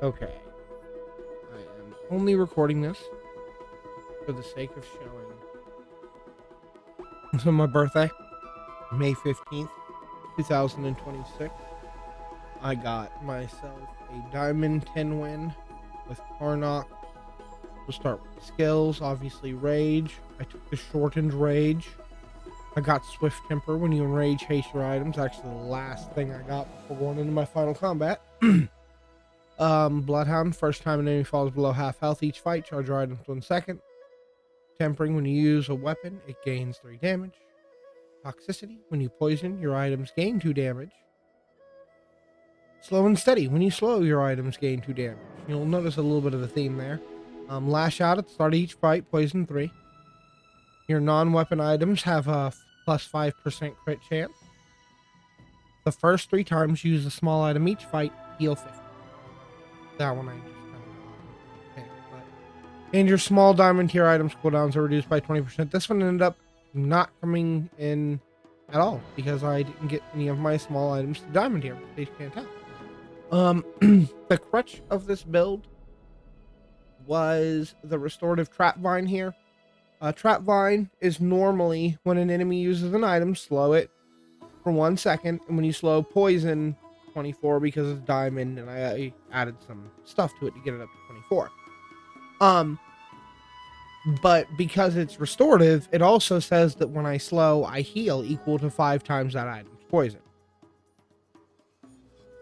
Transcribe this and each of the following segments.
Okay. I am only recording this for the sake of showing. So my birthday, May 15th, 2026. I got myself a Diamond 10 win with Karnok. We'll start with skills, obviously Rage. I took the shortened Rage. I got Swift Temper. When you enrage, haste your items. Actually, the last thing I got before going into my final combat. Bloodhound. First time an enemy falls below half health each fight, charge your items 1 second. Tempering. When you use a weapon, it gains 3 damage. Toxicity. When you poison, your items gain 2 damage. Slow and steady. When you slow, your items gain 2 damage. You'll notice a little bit of a theme there. Lash out at the start of each fight, poison 3. Your non-weapon items have a plus 5% crit chance. The first 3 times you use a small item each fight, heal 50. That one I just kind of and your small diamond tier items cooldowns are reduced by 20%. This one ended up not coming in at all because I didn't get any of my small items to diamond tier. They can't tell. The crutch of this build was the restorative trap vine here. Trap vine is normally when an enemy uses an item, slow it for 1 second, and when you slow poison 24 because it's diamond, and I added some stuff to it to get it up to 24. But because it's restorative, it also says that when I slow, I heal equal to 5 times that item's poison.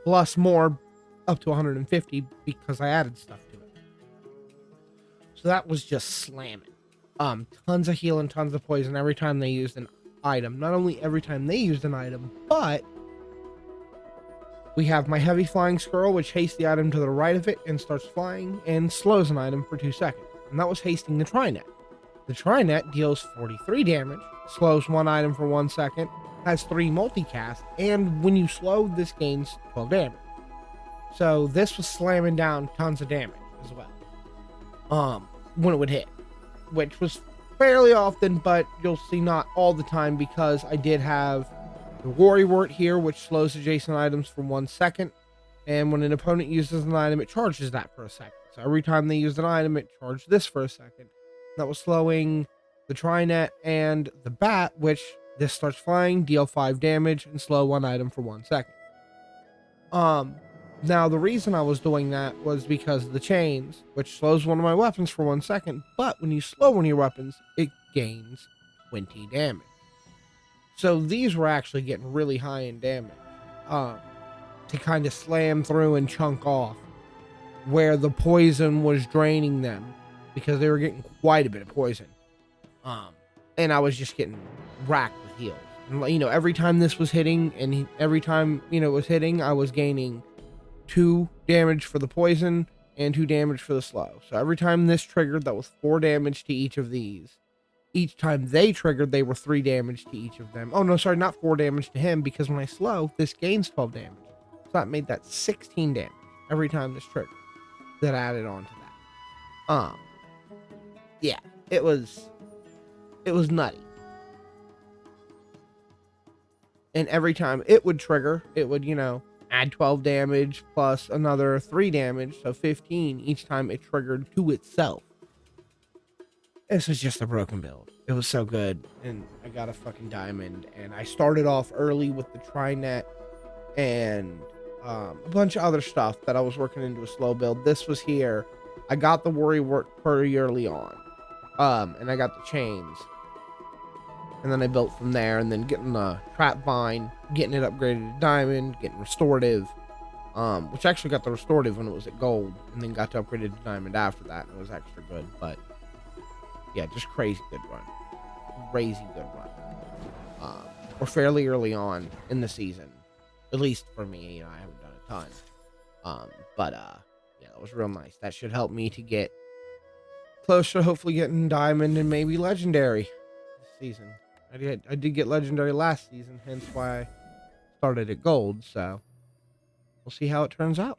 Plus more, up to 150 because I added stuff to it. So that was just slamming. Tons of heal and tons of poison every time they used an item. Not only every time they used an item, but we have my heavy flying squirrel, which hastes the item to the right of it and starts flying and slows an item for 2 seconds. And that was hasting the Trinet. The Trinet deals 43 damage, slows 1 item for 1 second, has 3 multicast, and when you slow, this gains 12 damage. So this was slamming down tons of damage as well. When it would hit, which was fairly often, but you'll see not all the time because I did have the Worrywart here, which slows adjacent items for 1 second. And when an opponent uses an item, it charges that for a second. So every time they used an item, it charged this for a second. That was slowing the Trinet and the Bat, which this starts flying, deal 5 damage, and slow 1 item for 1 second. Now, the reason I was doing that was because of the chains, which slows one of my weapons for 1 second, but when you slow one of your weapons, it gains 20 damage. So these were actually getting really high in damage to kind of slam through and chunk off where the poison was draining them because they were getting quite a bit of poison. And I was just getting racked with heals. And, you know, every time this was hitting and every time, you know, it was hitting, I was gaining 2 damage for the poison and 2 damage for the slow. So every time this triggered, that was 4 damage to each of these. Each time they triggered, they were 3 damage to each of them. Oh, no, sorry, not 4 damage to him, because when I slow, this gains 12 damage. So that made that 16 damage every time this triggered. That added on to that. Yeah, it was nutty. And every time it would trigger, it would, you know, add 12 damage plus another 3 damage, so 15 each time it triggered to itself. This was just a broken build. It was so good, and I got a fucking diamond, and I started off early with the Trinet and a bunch of other stuff that I was working into a slow build. This was here. I got the Worrywart pretty early on, and I got the chains. And then I built from there, and then getting the trap vine, getting it upgraded to diamond, getting restorative, which actually got the restorative when it was at gold, and then got to upgrade it to diamond after that, and it was extra good. But yeah, just crazy good run. Crazy good run. We're fairly early on in the season, at least for me. You know, I haven't done a ton. But yeah, that was real nice. That should help me to get closer, hopefully getting diamond and maybe legendary this season. I did get legendary last season, hence why I started at gold, so we'll see how it turns out.